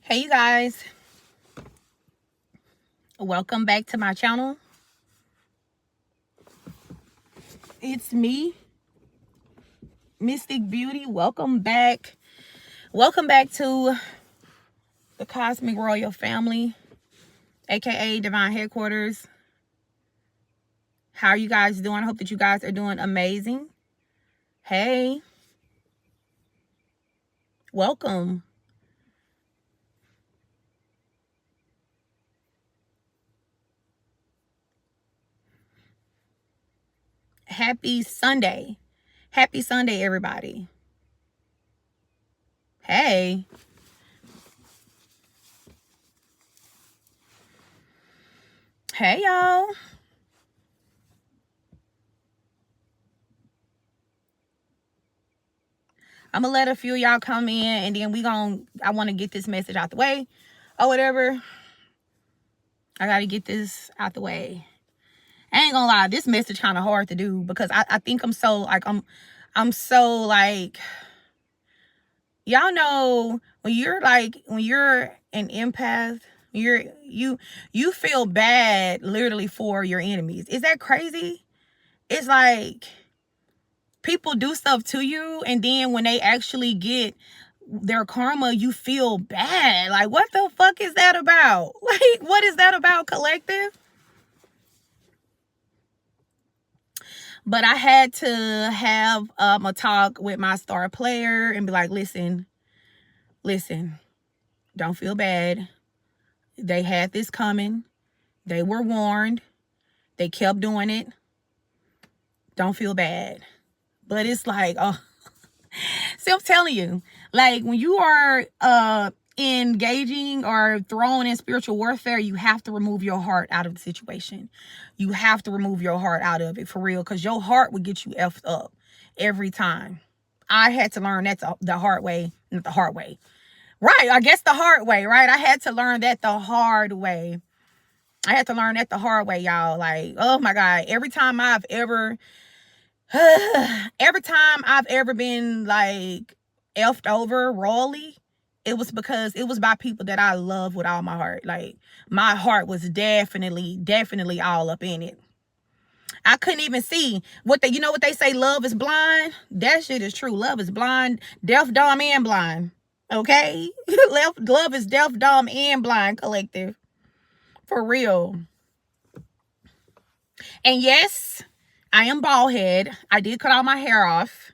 Hey you guys, welcome back to my channel. It's me, Mystic Beauty. Welcome back to the Cosmic Royal Family, aka Divine Headquarters. How are you guys doing? I hope that you guys are doing amazing. Hey, welcome. Happy Sunday, everybody. Hey, y'all. I'm gonna let a few of y'all come in, and then I want to get this message out the way or whatever. I gotta get this out the way. I ain't gonna lie, this message kind of hard to do because I think I'm so like I'm so like, y'all know when you're an empath, you feel bad literally for your enemies. Is that crazy? It's like people do stuff to you, and then when they actually get their karma, you feel bad. Like, what the fuck is that about? Like, what is that about, collective? But I had to have a talk with my star player and be like, listen, don't feel bad. They had this coming. They were warned. They kept doing it. Don't feel bad. But it's like, oh, see, I'm telling you, like when you are engaging or thrown in spiritual warfare, you have to remove your heart out of the situation. You have to remove your heart out of it for real, because your heart would get you effed up every time. I had to learn that the hard way. Not the hard way, right? I guess the hard way, right? I had to learn that the hard way. I had to learn that the hard way, y'all. Like, oh my God, every time I've ever been like effed over royally, it was because it was by people that I love with all my heart. Like, my heart was definitely all up in it. I couldn't even see what you know what they say, love is blind? That shit is true. Love is blind, deaf, dumb, and blind. Okay? Love is deaf, dumb, and blind, collective. For real. And yes, I am bald head. I did cut all my hair off.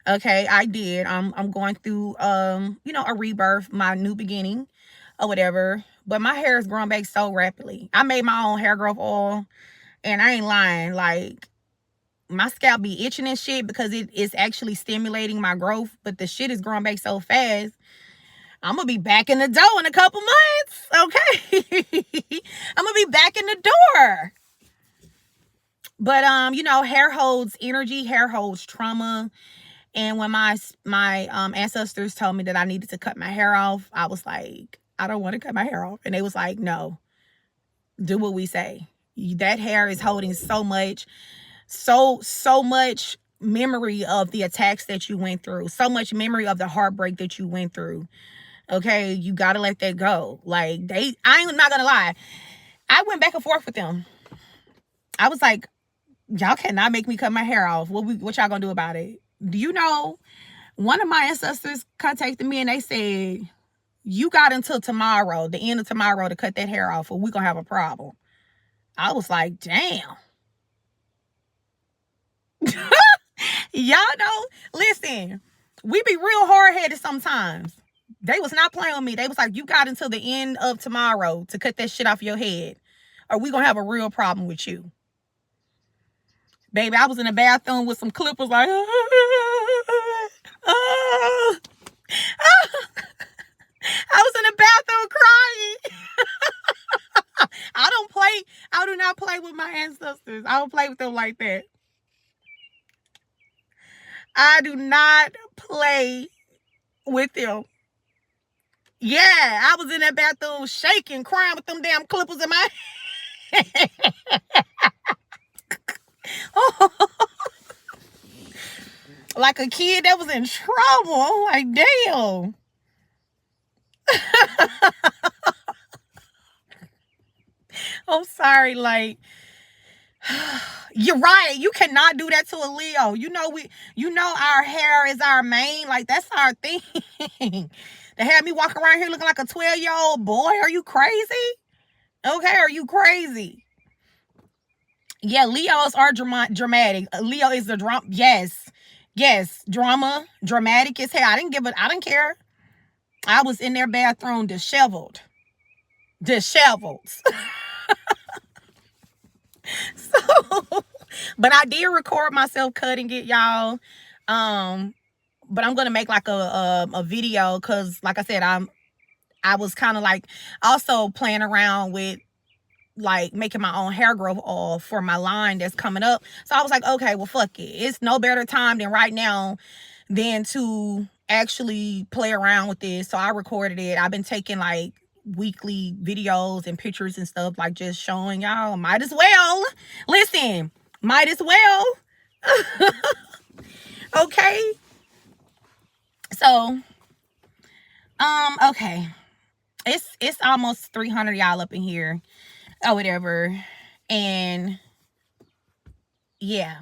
Okay, I did. I'm going through a rebirth, my new beginning or whatever. But my hair is growing back so rapidly. I made my own hair growth oil, and I ain't lying. Like, my scalp be itching and shit because it is actually stimulating my growth, but the shit is growing back so fast. I'm gonna be back in the door in a couple months. Okay. I'm gonna be back in the door. But hair holds energy, hair holds trauma. And when my ancestors told me that I needed to cut my hair off, I was like, I don't want to cut my hair off. And they was like, no, do what we say. That hair is holding so much memory of the attacks that you went through, so much memory of the heartbreak that you went through. Okay, you gotta let that go. Like, I'm not gonna lie, I went back and forth with them. I was like, y'all cannot make me cut my hair off. What y'all gonna do about it? Do you know, one of my ancestors contacted me and they said, you got until tomorrow, the end of tomorrow, to cut that hair off, or we're gonna have a problem. I was like, damn. Y'all know, listen, we be real hard-headed sometimes. They was not playing with me. They was like, you got until the end of tomorrow to cut that shit off your head, or we gonna have a real problem with you. Baby, I was in the bathroom with some clippers like, I was in the bathroom crying. I do not play with my ancestors. I don't play with them like that. I do not play with them. Yeah, I was in that bathroom shaking, crying with them damn clippers in my like a kid that was in trouble. I'm like, damn. I'm sorry, like, you're right. You cannot do that to a Leo. You know our hair is our main, like, that's our thing. To have me walk around here looking like a 12-year-old boy, are you crazy? Okay, are you crazy? Yeah, Leos are dramatic. Leo is the drama. Yes, dramatic as hell. I didn't care. I was in their bathroom disheveled. So, but I did record myself cutting it, y'all. But I'm gonna make like a video, because like I said, I was kind of like also playing around with like making my own hair growth oil for my line that's coming up. So I was like, okay, well, fuck it. It's no better time than right now than to actually play around with this. So I recorded it. I've been taking like weekly videos and pictures and stuff, like just showing y'all. Might as well. Listen, might as well. Okay. So, okay. It's almost 300 y'all up in here or whatever. And yeah.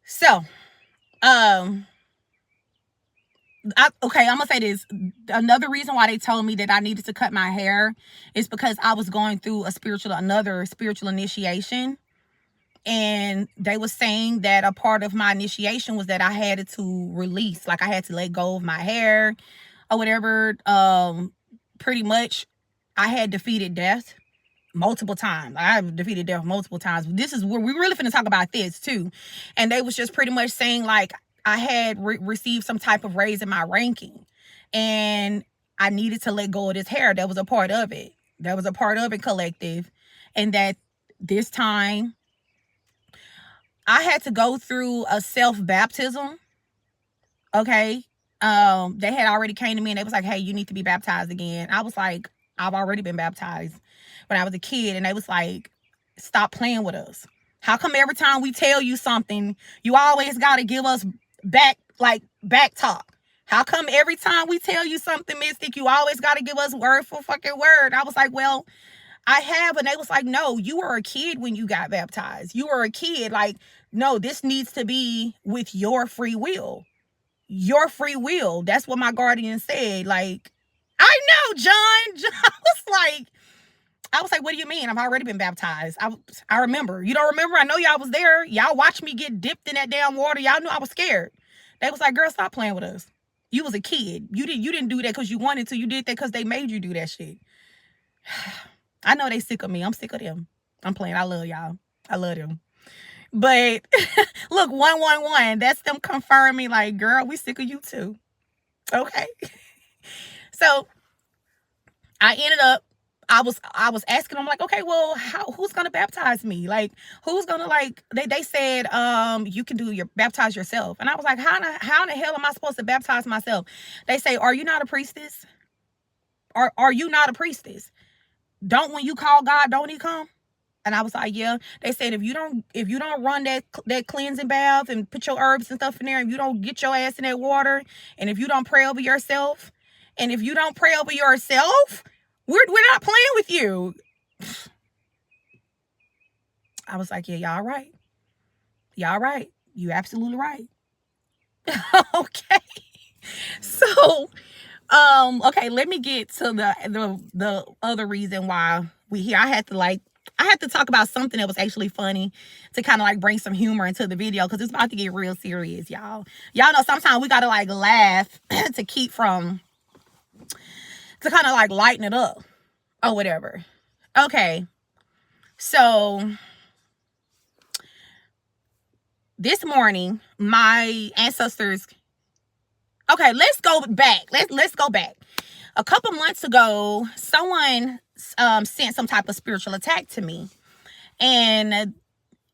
So, okay, I'm gonna say this. Another reason why they told me that I needed to cut my hair is because I was going through another spiritual initiation. And they were saying that a part of my initiation was that I had to release, like I had to let go of my hair or whatever. Pretty much I had defeated death multiple times. I've defeated death multiple times. This is where we're really finna talk about this too. And they was just pretty much saying like I had received some type of raise in my ranking, and I needed to let go of this hair. That was a part of it. That was a part of it, collective. And that this time I had to go through a self-baptism. Okay. They had already came to me and they was like, hey, you need to be baptized again. I was like, I've already been baptized when I was a kid. And they was like, stop playing with us. How come every time we tell you something, you always got to give us back talk? How come every time we tell you something, Mystic, you always got to give us word for fucking word? I was like, well, I have. And they was like, no, you were a kid when you got baptized. You were a kid. Like, no, this needs to be with your free will. Your free will. That's what my guardian said. Like, I know, John. I was like, what do you mean? I've already been baptized. I remember. You don't remember? I know y'all was there. Y'all watched me get dipped in that damn water. Y'all knew I was scared. They was like, girl, stop playing with us. You was a kid. You didn't do that because you wanted to. You did that because they made you do that shit. I know they sick of me. I'm sick of them. I'm playing. I love y'all. I love them. But look, 111. That's them confirming, like, girl, we sick of you too. Okay. So I ended up, I was asking them, like, okay, well, who's gonna baptize me? Like, who's gonna, like, they said, you can baptize yourself. And I was like, how in the hell am I supposed to baptize myself? They say, are you not a priestess? Are you not a priestess? Don't, when you call God, don't he come? And I was like, yeah. They said, if you don't run that cleansing bath and put your herbs and stuff in there, if you don't get your ass in that water, and if you don't pray over yourself, we're not playing with you. I was like, yeah, y'all right. Y'all right. You absolutely right. Okay. So, okay, let me get to the other reason why we here. I had to talk about something that was actually funny to kind of like bring some humor into the video, because it's about to get real serious, y'all. Y'all know sometimes we gotta like laugh to kind of like lighten it up or whatever. Okay, so this morning, my ancestors. Okay, let's go back. Let's go back. A couple months ago, someone sent some type of spiritual attack to me, and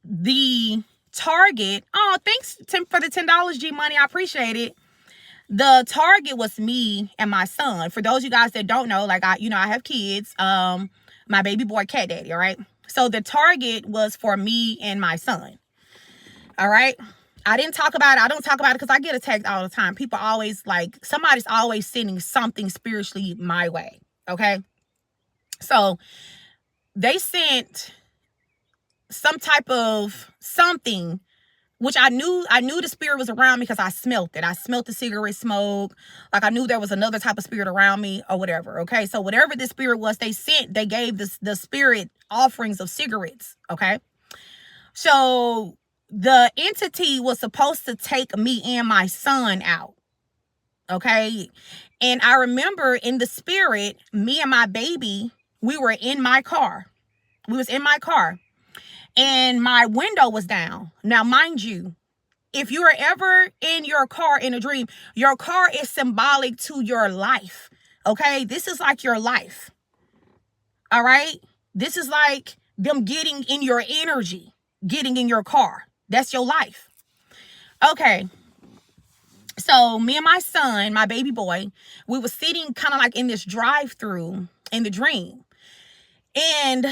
the target. Oh, thanks for the $10, G Money. I appreciate it. The target was me and my son. For those of you guys that don't know, like I have kids. My baby boy, cat daddy. All right. So the target was for me and my son. All right. I didn't talk about it. I don't talk about it because I get attacked all the time. People always like, somebody's always sending something spiritually my way. Okay. So they sent some type of something, which I knew the spirit was around me because I smelt it. I smelt the cigarette smoke. Like I knew there was another type of spirit around me or whatever. Okay. So whatever this spirit was, they gave the spirit offerings of cigarettes. Okay. So the entity was supposed to take me and my son out. Okay. And I remember in the spirit, me and my baby, we were in my car. We was in my car and my window was down. Now, mind you, if you are ever in your car in a dream, your car is symbolic to your life. Okay. This is like your life. All right. This is like them getting in your energy, getting in your car. That's your life. Okay. So me and my son, my baby boy, we were sitting kind of like in this drive-through in the dream. And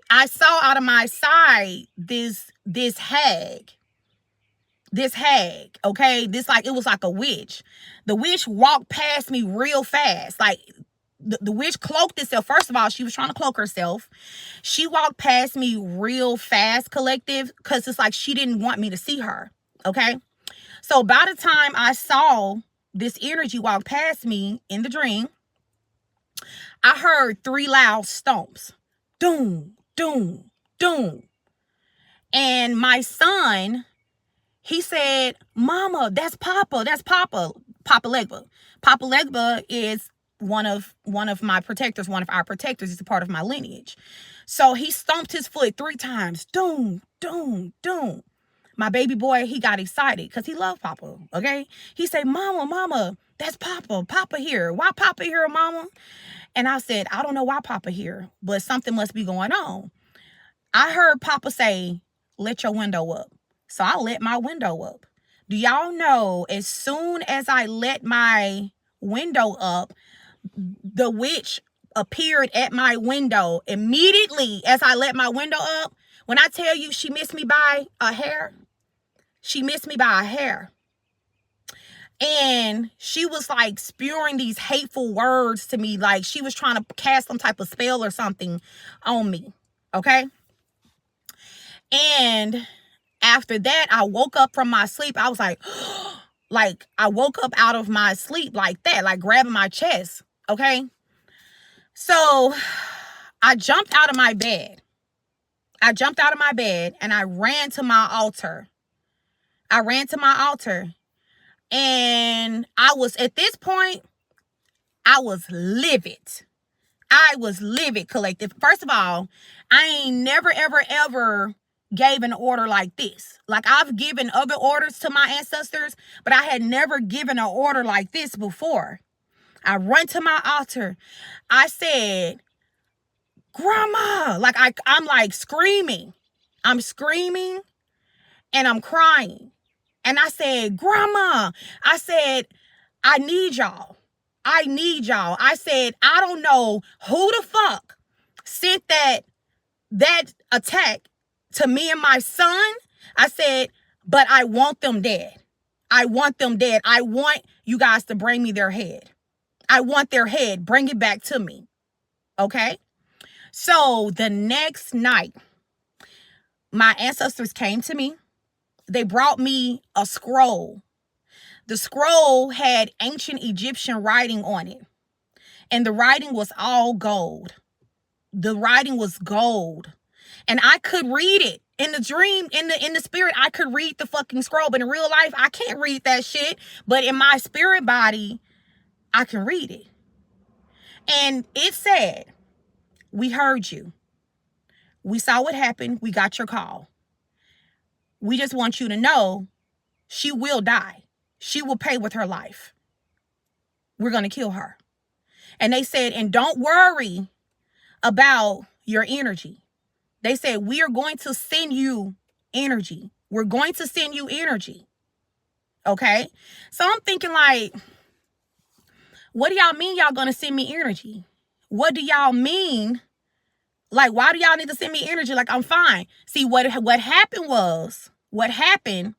I saw out of my side this hag. This hag, okay? It was like a witch. The witch walked past me real fast. Like the witch cloaked herself. First of all, she was trying to cloak herself. She walked past me real fast, collective, because it's like she didn't want me to see her. Okay. So by the time I saw this energy walk past me in the dream, I heard 3 loud stomps. Doom, doom, doom. And my son, he said, Mama, that's Papa. That's Papa. Papa Legba. Papa Legba is one of my protectors, one of our protectors. He's a part of my lineage. So he stomped his foot 3 times. Doom, doom, doom. My baby boy, he got excited because he loved Papa. Okay. He said, Mama, that's Papa. Papa here. Why Papa here, Mama? And I said, I don't know why Papa here, but something must be going on. I heard Papa say, let your window up. So I let my window up. Do y'all know, as soon as I let my window up, the witch appeared at my window immediately as I let my window up. When I tell you she missed me by a hair, she missed me by a hair. And she was like spewing these hateful words to me. Like she was trying to cast some type of spell or something on me. Okay. And after that, I woke up from my sleep. I was like I woke up out of my sleep like that, like grabbing my chest. Okay. So I jumped out of my bed. And I ran to my altar. And at this point, I was livid. Collective. First of all, I ain't never, ever gave an order like this. Like I've given other orders to my ancestors, but I had never given an order like this before. I run to my altar. I said, Grandma, like I'm like screaming. I'm screaming and I'm crying. And I said, Grandma, I said, I need y'all. I said, I don't know who the fuck sent that attack to me and my son. I said, but I want them dead. I want you guys to bring me their head. I want their head. Bring it back to me. Okay. So the next night, my ancestors came to me. They brought me a scroll. The scroll had ancient Egyptian writing on it. And the writing was all gold. The writing was gold. And I could read it. In the dream, in the spirit, I could read the fucking scroll. But in real life, I can't read that shit. But in my spirit body, I can read it. And it said, we heard you. We saw what happened. We got your call. We just want you to know she will die. She will pay with her life. We're going to kill her. And they said, and don't worry about your energy. They said, we are going to send you energy. We're going to send you energy. Okay. So I'm thinking like, what do y'all mean y'all going to send me energy? What do y'all mean? Like, why do y'all need to send me energy? Like, I'm fine. See, what happened was What happened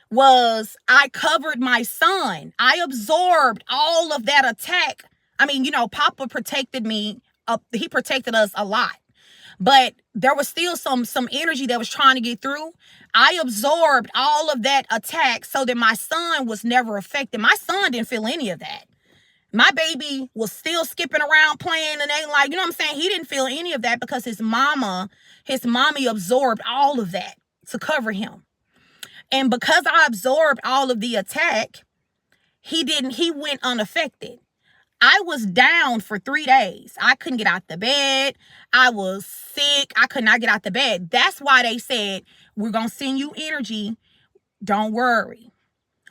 was I covered my son. I absorbed all of that attack. I mean, you know, Papa protected me. He protected us a lot. But there was still some energy that was trying to get through. I absorbed all of that attack so that my son was never affected. My son didn't feel any of that. My baby was still skipping around playing and they like, you know what I'm saying? He didn't feel any of that because his mommy absorbed all of that to cover him. And because I absorbed all of the attack, he went unaffected. I was down for 3 days. I couldn't get out the bed. I was sick. I could not get out the bed. That's why they said, we're going to send you energy. Don't worry.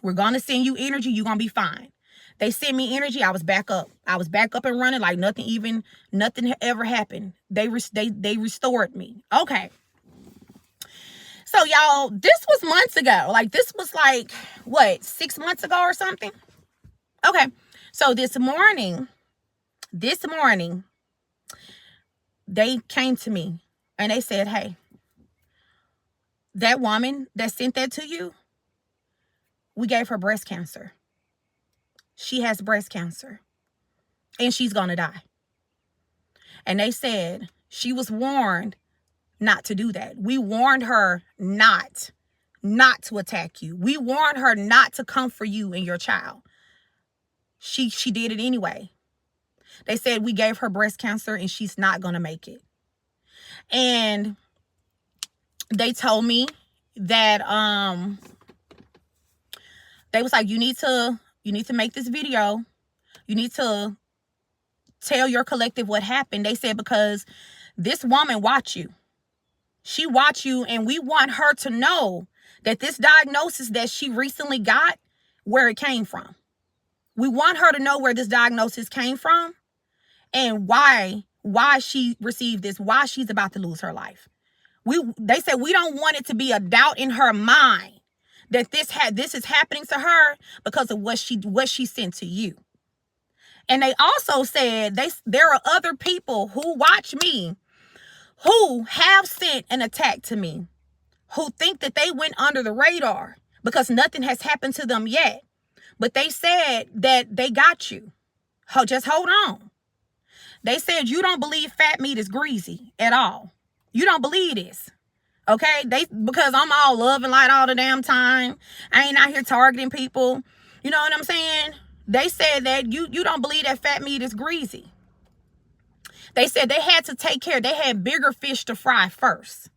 We're going to send you energy. You're going to be fine. They sent me energy. I was back up. I was back up and running like nothing ever happened. They restored me. Okay. So y'all, this was months ago. Like this was like, what, 6 months ago or something? Okay. So this morning, they came to me and they said, hey, that woman that sent that to you, we gave her breast cancer. She has breast cancer and she's going to die. And they said she was warned not to do that. We warned her not to attack you. We warned her not to come for you and your child. She did it anyway. They said we gave her breast cancer and she's not going to make it. And they told me that they was like, you need to make this video. You need to tell your collective what happened. They said because this woman watched you. She watched you and we want her to know that this diagnosis that she recently got, where it came from. We want her to know where this diagnosis came from and why she received this, why she's about to lose her life. They said we don't want it to be a doubt in her mind that this is happening to her because of what she sent to you. And they also said there are other people who watch me who have sent an attack to me, who think that they went under the radar because nothing has happened to them yet. But they said that they got you. Just hold on. They said you don't believe fat meat is greasy at all. You don't believe this. Okay? Because I'm all love and light all the damn time. I ain't out here targeting people. You know what I'm saying? They said that you don't believe that fat meat is greasy. They said they had to take care. They had bigger fish to fry first.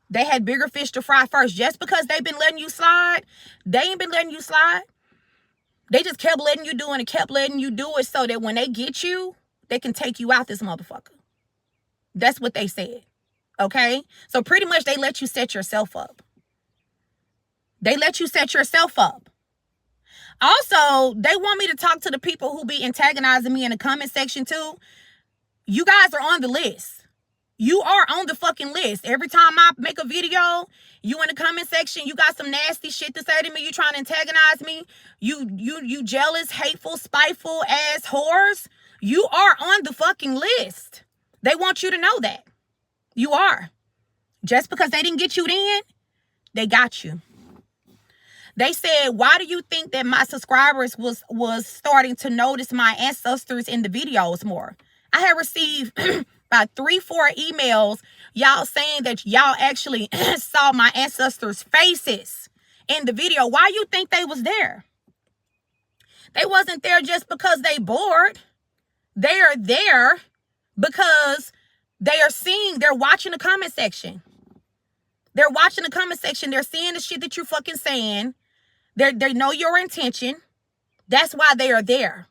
They had bigger fish to fry first. Just because they've been letting you slide, they ain't been letting you slide. They just kept letting you do it and kept letting you do it so that when they get you, they can take you out this motherfucker. That's what they said. Okay? So pretty much they let you set yourself up. They let you set yourself up. Also, they want me to talk to the people who be antagonizing me in the comment section too. You guys are on the list. You are on the fucking list. Every time I make a video, you in the comment section, you got some nasty shit to say to me. You trying to antagonize me. You jealous, hateful, spiteful ass whores. You are on the fucking list. They want you to know that. You are. Just because they didn't get you in, they got you. They said, why do you think that my subscribers was starting to notice my ancestors in the videos more? I have received about 3-4 emails, y'all saying that y'all actually saw my ancestors' faces in the video. Why you think they was there? They wasn't there just because they bored. They are there because they're watching the comment section. They're watching the comment section. They're seeing the shit that you're fucking saying. They know your intention. That's why they are there.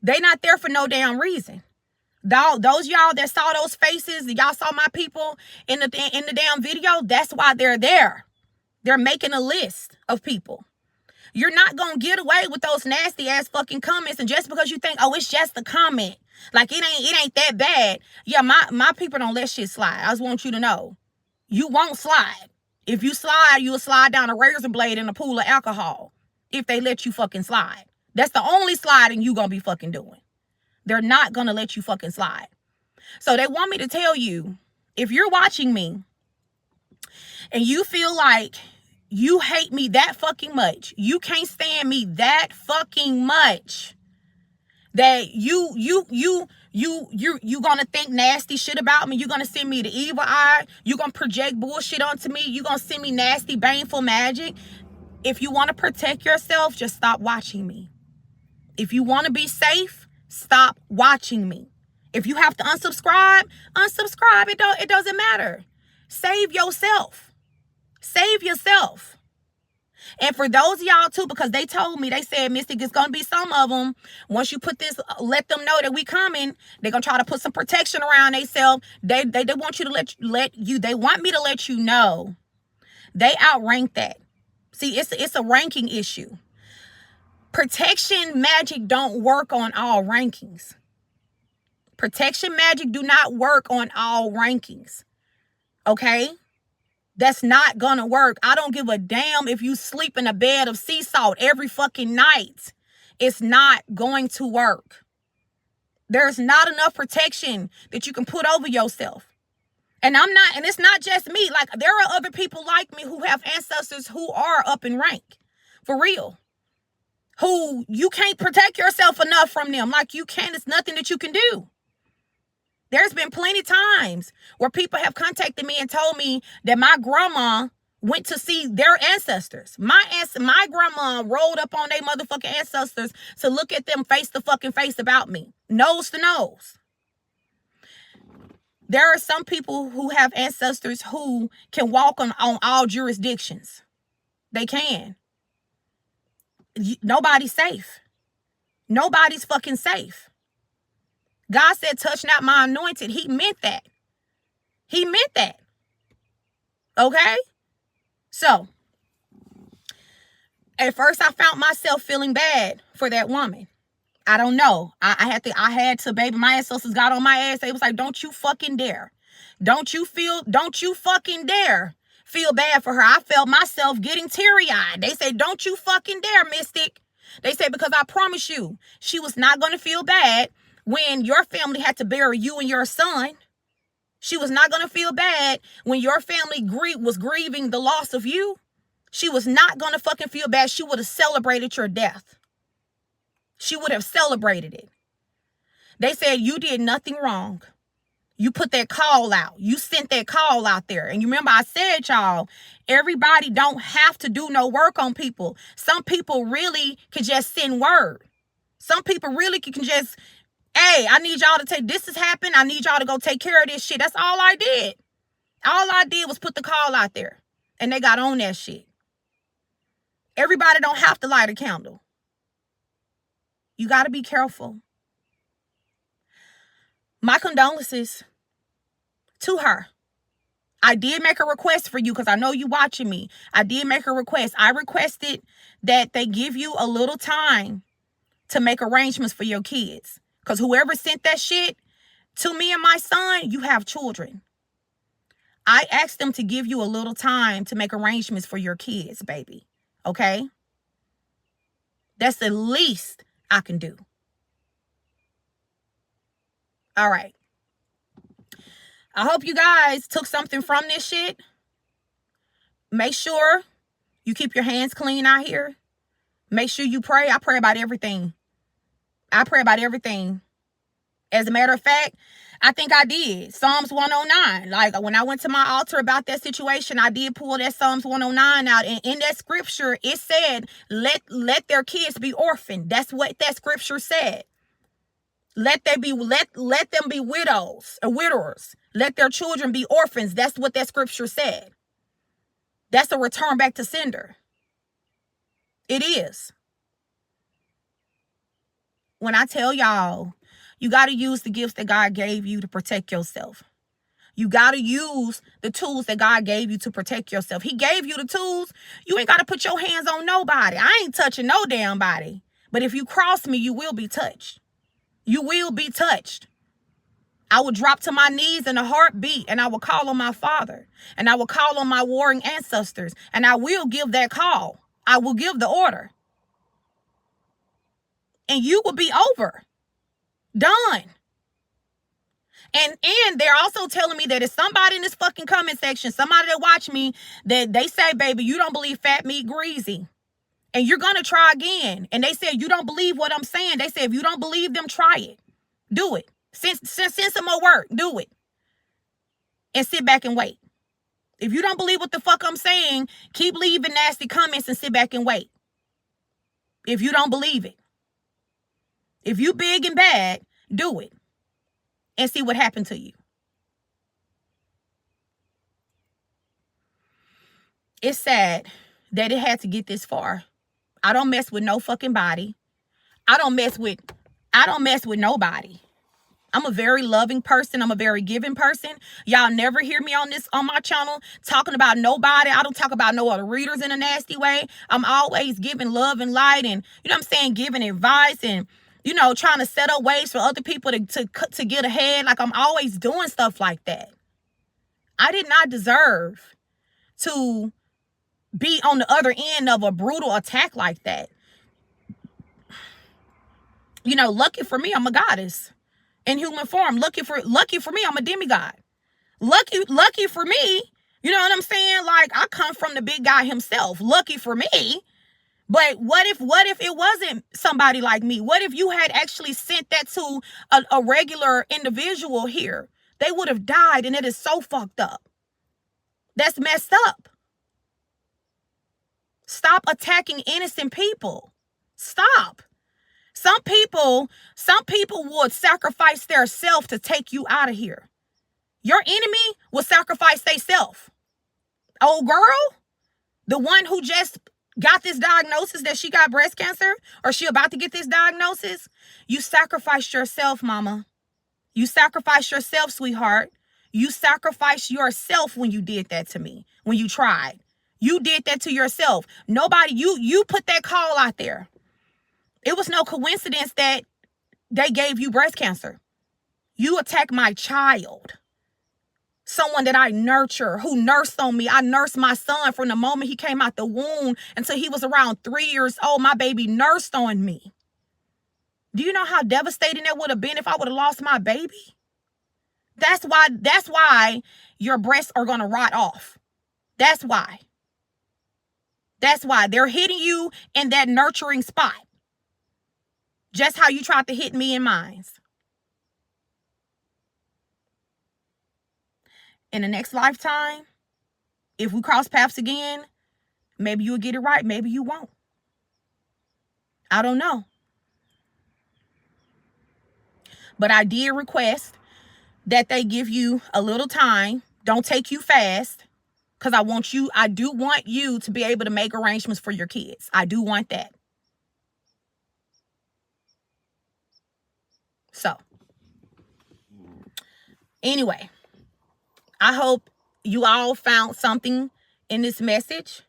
They not there for no damn reason. Those y'all that saw those faces, y'all saw my people in the damn video, that's why they're there. They're making a list of people. You're not going to get away with those nasty ass fucking comments. And just because you think, oh, it's just a comment, like it ain't that bad. Yeah, my people don't let shit slide. I just want you to know. You won't slide. If you slide, you'll slide down a razor blade in a pool of alcohol. If they let you fucking slide. That's the only sliding you gonna be fucking doing. They're not gonna let you fucking slide. So they want me to tell you, if you're watching me and you feel like you hate me that fucking much, you can't stand me that fucking much, that you gonna think nasty shit about me, you gonna send me the evil eye, you gonna project bullshit onto me, you gonna send me nasty, baneful magic. If you want to protect yourself, just stop watching me. If you want to be safe, stop watching me. If you have to unsubscribe, unsubscribe. It doesn't matter. Save yourself. Save yourself. And for those of y'all too, because they told me, they said, Mystic, it's going to be some of them. Once you put this, let them know that we coming. They're going to try to put some protection around themselves. They want you to they want me to let you know. They outrank that. See, it's a ranking issue. Protection magic don't work on all rankings. Protection magic do not work on all rankings. Okay? That's not gonna work. I don't give a damn if you sleep in a bed of sea salt every fucking night. It's not going to work. There's not enough protection that you can put over yourself. And it's not just me. Like, there are other people like me who have ancestors who are up in rank. For real. Who you can't protect yourself enough from them. Like, you can't. It's nothing that you can do. There's been plenty times where people have contacted me and told me that my grandma went to see their ancestors. My grandma rolled up on their motherfucking ancestors to look at them face to fucking face about me. Nose to nose. There are some people who have ancestors who can walk on all jurisdictions. They can. Nobody's safe. Nobody's fucking safe. God said, touch not my anointed. He meant that. He meant that. Okay? So, at first I found myself feeling bad for that woman. I don't know. I had to, baby, my ancestors got on my ass. They was like, don't you fucking dare. Don't you fucking dare feel bad for her. I felt myself getting teary-eyed. They said, don't you fucking dare, Mystic. They said, because I promise you, she was not going to feel bad when your family had to bury you and your son. She was not going to feel bad when your family was grieving the loss of you. She was not going to fucking feel bad. She would have celebrated your death. She would have celebrated it. They said you did nothing wrong. You put that call out. You sent that call out there. And you remember I said, y'all, everybody don't have to do no work on people. Some people really can just send word. Some people really can just, hey, I need y'all to take, this has happened. I need y'all to go take care of this shit. That's all I did. All I did was put the call out there. And they got on that shit. Everybody don't have to light a candle. You got to be careful. My condolences to her. I did make a request for you because I know you watching me. I did make a request. I requested that they give you a little time to make arrangements for your kids. Because whoever sent that shit to me and my son, you have children. I asked them to give you a little time to make arrangements for your kids, baby. Okay? That's the least I can do. All right. I hope you guys took something from this shit. Make sure you keep your hands clean out here. Make sure you pray. I pray about everything. I pray about everything. As a matter of fact, I think I did. Psalms 109. Like when I went to my altar about that situation, I did pull that Psalms 109 out. And in that scripture, it said, let their kids be orphaned. That's what that scripture said. Let them be widows or widowers. Let their children be orphans. That's what that scripture said. That's a return back to sender. It is. When I tell y'all, you got to use the gifts that God gave you to protect yourself. You got to use the tools that God gave you to protect yourself. He gave you the tools. You ain't got to put your hands on nobody. I ain't touching no damn body. But if you cross me, you will be touched. You will be touched. I will drop to my knees in a heartbeat and I will call on my Father and I will call on my warring ancestors and I will give that call. I will give the order. And you will be over. Done. And they're also telling me that if somebody in this fucking comment section, somebody that watch me, that they say, baby, you don't believe fat meat greasy. And you're going to try again. And they said, you don't believe what I'm saying. They said, if you don't believe them, try it. Do it. Send some more work. Do it. And sit back and wait. If you don't believe what the fuck I'm saying, keep leaving nasty comments and sit back and wait. If you don't believe it. If you big and bad, do it. And see what happened to you. It's sad that it had to get this far. I don't mess with no fucking body. I don't mess with nobody. I'm a very loving person. I'm a very giving person. Y'all never hear me on my channel talking about nobody. I don't talk about no other readers in a nasty way. I'm always giving love and light and, you know what I'm saying, giving advice and, you know, trying to set up ways for other people to get ahead. Like, I'm always doing stuff like that. I did not deserve to be on the other end of a brutal attack like that. You know, lucky for me, I'm a goddess in human form. Lucky for me, I'm a demigod. Lucky for me, you know what I'm saying? Like, I come from the big guy himself. Lucky for me. But what if it wasn't somebody like me? What if you had actually sent that to a regular individual here? They would have died, and it is so fucked up. That's messed up. Stop attacking innocent people. Stop. Some people would sacrifice their self to take you out of here. Your enemy will sacrifice their self. Old girl, the one who just got this diagnosis that she got breast cancer, or she about to get this diagnosis, you sacrificed yourself, mama. You sacrificed yourself, sweetheart. You sacrificed yourself when you did that to me, when you tried. You did that to yourself. Nobody, you put that call out there. It was no coincidence that they gave you breast cancer. You attacked my child. Someone that I nurture, who nursed on me. I nursed my son from the moment he came out the womb until he was around 3 years old. My baby nursed on me. Do you know how devastating that would have been if I would have lost my baby? That's why your breasts are going to rot off. That's why. That's why they're hitting you in that nurturing spot. Just how you tried to hit me in mine. In the next lifetime, if we cross paths again, maybe you'll get it right. Maybe you won't. I don't know. But I did request that they give you a little time. Don't take you fast. Because I do want you to be able to make arrangements for your kids. I do want that. So, anyway, I hope you all found something in this message.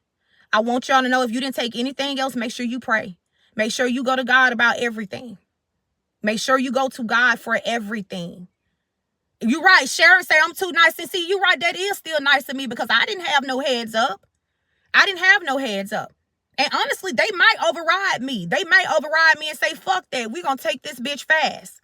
I want y'all to know, if you didn't take anything else, make sure you pray. Make sure you go to God about everything. Make sure you go to God for everything. You're right. Sharon say I'm too nice. And see, you're right. That is still nice of me, because I didn't have no heads up. I didn't have no heads up. And honestly, they might override me. They might override me and say, fuck that. We're going to take this bitch fast.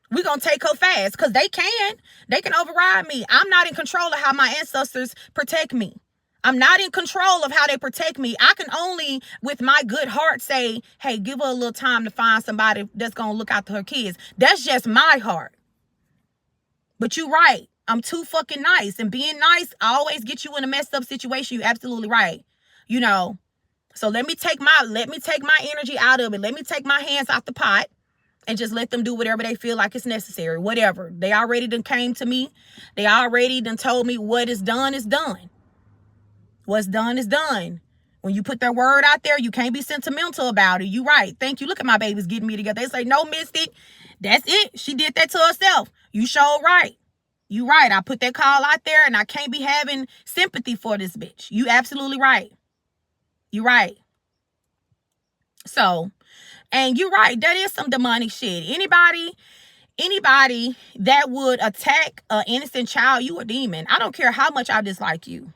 We're going to take her fast, because they can. They can override me. I'm not in control of how my ancestors protect me. I'm not in control of how they protect me. I can only, with my good heart, say, hey, give her a little time to find somebody that's going to look after her kids. That's just my heart. But you're right. I'm too fucking nice. And being nice, I always get you in a messed up situation. You're absolutely right. You know, so let me take my energy out of it. Let me take my hands out the pot and just let them do whatever they feel like it's necessary. Whatever. They already done came to me. They already done told me what is done is done. What's done is done. When you put that word out there, you can't be sentimental about it. You right. Thank you. Look at my babies getting me together. They say, no, Mystic, that's it. She did that to herself. You sure right. You right. I put that call out there, and I can't be having sympathy for this bitch. You absolutely right. You right. So, and you're right. That is some demonic shit. Anybody that would attack an innocent child, you a demon. I don't care how much I dislike you.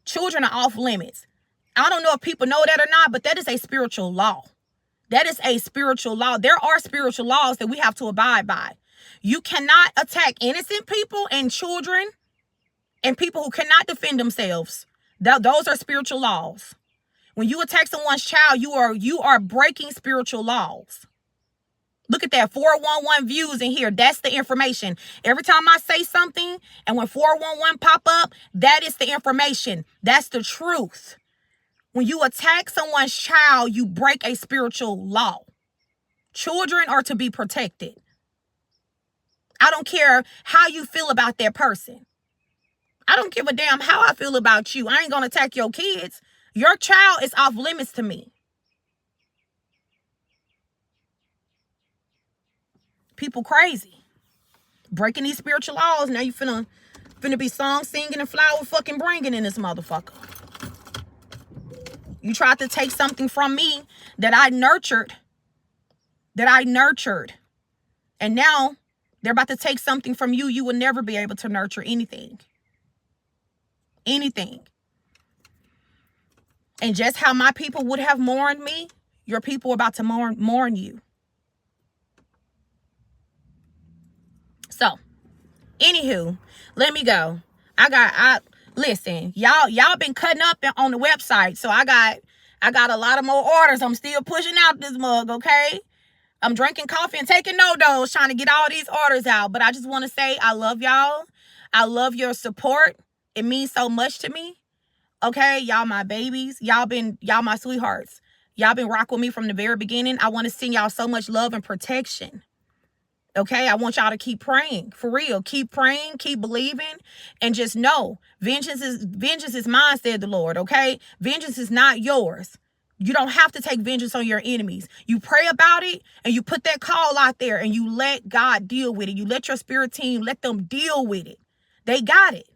Children are off limits. I don't know if people know that or not, but that is a spiritual law. That is a spiritual law. There are spiritual laws that we have to abide by. You cannot attack innocent people and children and people who cannot defend themselves. Those are spiritual laws. When you attack someone's child, you are breaking spiritual laws. Look at that, 411 views in here. That's the information. Every time I say something and when 411 pop up, that is the information. That's the truth. When you attack someone's child, you break a spiritual law. Children are to be protected. I don't care how you feel about that person. I don't give a damn how I feel about you. I ain't gonna attack your kids. Your child is off limits to me. People crazy. Breaking these spiritual laws. Now you finna be song singing and flower fucking bringing in this motherfucker. You tried to take something from me that I nurtured. And now they're about to take something from you. You will never be able to nurture anything. Anything. And just how my people would have mourned me, your people are about to mourn you. So, anywho, let me go. Listen, y'all been cutting up on the website. So I got a lot of more orders. I'm still pushing out this mug, okay? I'm drinking coffee and taking no-dos, trying to get all these orders out. But I just want to say I love y'all. I love your support. It means so much to me. Okay, y'all my babies. Y'all my sweethearts. Y'all been rocking with me from the very beginning. I want to send y'all so much love and protection. Okay, I want y'all to keep praying. For real. Keep praying, keep believing, and just know vengeance is mine, said the Lord. Okay? Vengeance is not yours. You don't have to take vengeance on your enemies. You pray about it and you put that call out there and you let God deal with it. You let your spirit team, let them deal with it. They got it.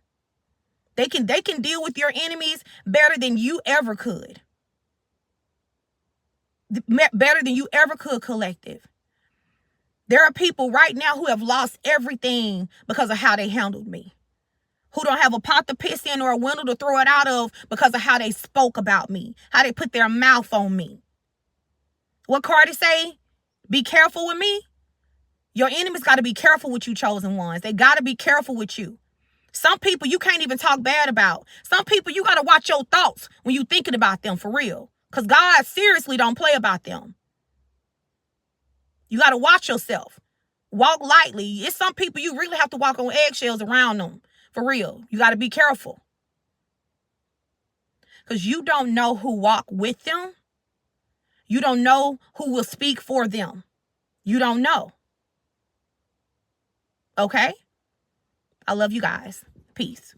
They can deal with your enemies better than you ever could. Better than you ever could, collective. There are people right now who have lost everything because of how they handled me. Who don't have a pot to piss in or a window to throw it out of because of how they spoke about me. How they put their mouth on me. What Cardi say? Be careful with me. Your enemies got to be careful with you, chosen ones. They got to be careful with you. Some people you can't even talk bad about. Some people you got to watch your thoughts when you thinking about them for real. Because God seriously don't play about them. You got to watch yourself. Walk lightly. It's some people you really have to walk on eggshells around them. For real. You got to be careful. Because you don't know who walk with them. You don't know who will speak for them. You don't know. Okay? I love you guys. Peace.